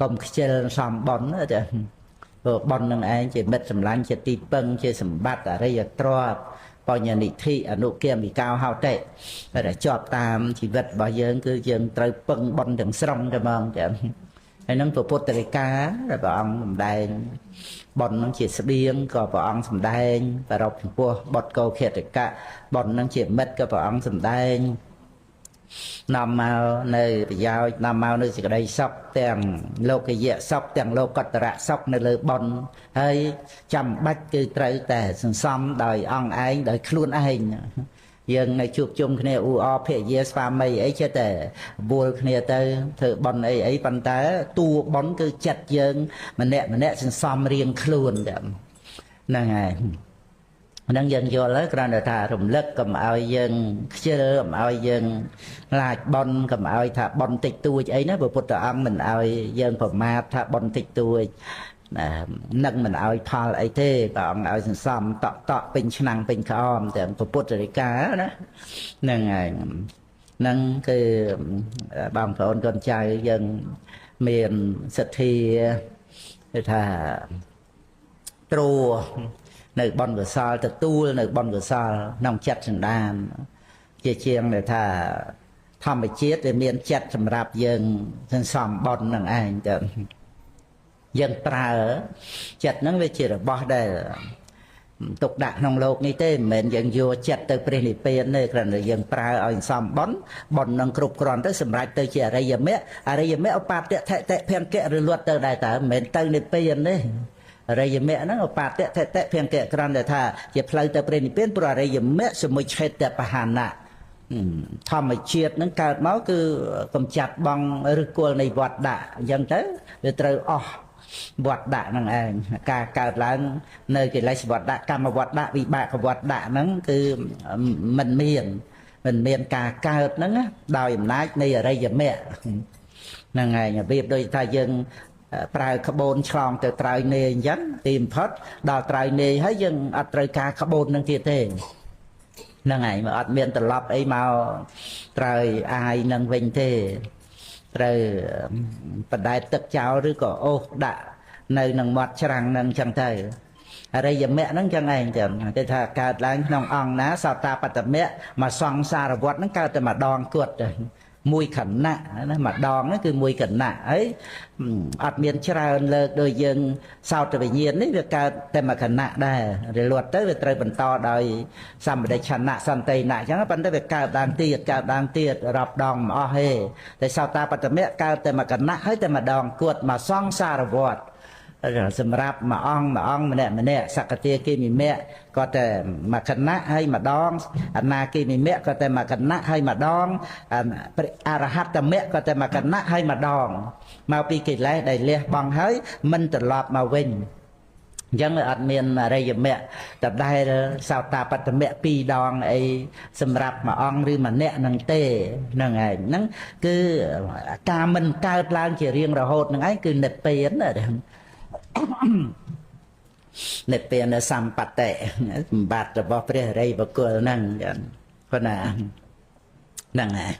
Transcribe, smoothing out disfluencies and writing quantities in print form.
កុំខ្ជិលសំបនចាបននឹងឯងជាមិត្តសម្លាញ់ជាទីពឹងជាសម្បត្តិអរិយទ្រព្យបញ្ញនិធិអនុគមវិកោហោតិតែជាប់តាមជីវិតរបស់យើងគឺយើងត្រូវពឹងបនទាំងស្រុងតែហ្មងចាហើយនឹងពុទ្ធរិកាដែលព្រះអង្គសម្ដែងបននឹងជាស្បៀងក៏ព្រះអង្គសម្ដែងប្រពចំពោះបុត្រកោខេតកៈបននឹងជាមិត្តក៏ព្រះអង្គសម្ដែងនាំមកនៅប្រយោជន៍នាំមកនៅសេចក្តីសុខទាំងលោកយៈសុខទាំងលោកតរៈសុខនៅលើបុណ្យហើយចាំបាច់គឺត្រូវតែសន្សំដោយអង្គឯងដោយខ្លួនឯងយើងនៅជួបជុំគ្នាអ៊ូអភរិយាស្វាមីអីចេះតែបួលគ្នាទៅធ្វើបុណ្យអីប៉ុន្តែតួបុណ្យគឺចិត្តយើងម្នាក់សន្សំរៀងខ្លួនហ្នឹងហើយហ្នឹងយើងយល់ហើយគ្រាន់តែថារំលឹកកុំឲ្យយើងខ្ជិលកុំឲ្យយើងឡាចបន់កុំឲ្យថាបន់តិចតួចអីណាព្រះពុទ្ធអង្គមិនឲ្យយើងប្រមាទថាបន់តិចតួចនឹងមិនឲ្យផលអីទេព្រះអង្គឲ្យសន្សំតក់ពេញឆ្នាំងពេញក្អមទាំងពុទ្ធរិកាណាហ្នឹងហើយហ្នឹងគឺបងប្អូនកូនចៅយើងមានសទ្ធាគឺថាទ្រនៅបនកសលទទួលនៅបនកសលក្នុងចិត្តសន្តានជាជាងដែលថាធម្មជាតិដែលមានចិត្តសម្រាប់យើងសន្សំបននឹងឯងទៅយើងប្រើចិត្តហ្នឹងវាជារបស់ដែលទុកដាក់ក្នុងโลกនេះទេមិនមែនយើងយកចិត្តទៅព្រះនិព្វានទេគ្រាន់តែយើងប្រើឲ្យសន្សំបននឹងគ្រប់គ្រាន់ទៅសម្រាប់ទៅជាអរិយមគ្គឧបតិថតិភង្គៈឬលត់ទៅដែរតើមិនមែនទៅនិព្វានទេអរិយមគ្គហ្នឹងឧបតិថតិភង្គៈគ្រាន់តែថាជាផ្លូវទៅព្រះនិព្វានព្រោះអរិយមគ្គសមុច្ឆេតបហានៈធម្មជាតិហ្នឹងកើតមកគឺកំចាត់បងឬគល់នៃវត្តដាក់អញ្ចឹងទៅវាត្រូវអស់វត្តដាក់ហ្នឹងឯងការកើតឡើងនៅកិលេសវត្តដាក់កម្មវត្តដាក់វិបាកវត្តដាក់ហ្នឹងគឺមិនមានការកើតហ្នឹងដោយអំណាចនៃអរិយមគ្គហ្នឹងឯងរបៀបដូចថាយើងប្រើក្បូនឆ្លងទៅត្រើយនេអញ្ចឹងទីបំផុតដល់ត្រើយនេហើយយើងអត់ត្រូវការក្បូននឹងទៀតទេហ្នឹងហើយមកអត់មានត្រឡប់អីមកត្រើយអាយនឹងវិញទេត្រូវបដែតទឹកចោលឬក៏អូសដាក់នៅនឹងមាត់ច្រាំងនឹងអញ្ចឹងទៅអរិយមគ្គហ្នឹងចឹងឯងចឹងគេថាកើតឡើងក្នុងអង្គណាសោតាបត្តមគ្គមកសង្សារវត្តហ្នឹងកើតតែម្ដងគត់មួយខណៈណាម្ដងហ្នឹងគឺមួយខណៈហើយអត់មានច្រើនលើកដោយយើងសោតវិញ្ញាណនេះវាកើតតែមួយខណៈដែររលត់ទៅវាត្រូវបន្តដោយសម្បដិឆណៈសន្តិណៈអញ្ចឹងប៉ុន្តែវាកើតឡើងទៀតរាប់ដងមិនអស់ទេតែសោតាបត្តមគ្គកើតតែមួយខណៈហើយតែម្ដងគត់មកសង្សារវត្តសម្រាប់មួយអង្គម្នាក់សក្តិគិមិមគ្គក៏តែមួយខណៈហើយម្ដងអនាគិមិមគ្គក៏តែមួយខណៈហើយម្ដងអរហត្តមគ្គក៏តែមួយខណៈហើយម្ដងមកពីកិលេសដែលលះបង់ហើយមិនត្រឡប់មកវិញអញ្ចឹងអត់មានអរិយមគ្គតែដែលសោតាបត្តមគ្គ2ដងអីសម្រាប់មួយអង្គឬម្នាក់នឹងទេហ្នឹងឯងហ្នឹងគឺការមិនកើតឡើងជារៀងរហូតហ្នឹងឯងគឺនិព្វាននិព្វានសម្បត្តិសម្បត្តិរបស់ព្រះអរិយបុគ្គលហ្នឹងប៉ុណ្ណាហ្នឹងហើយ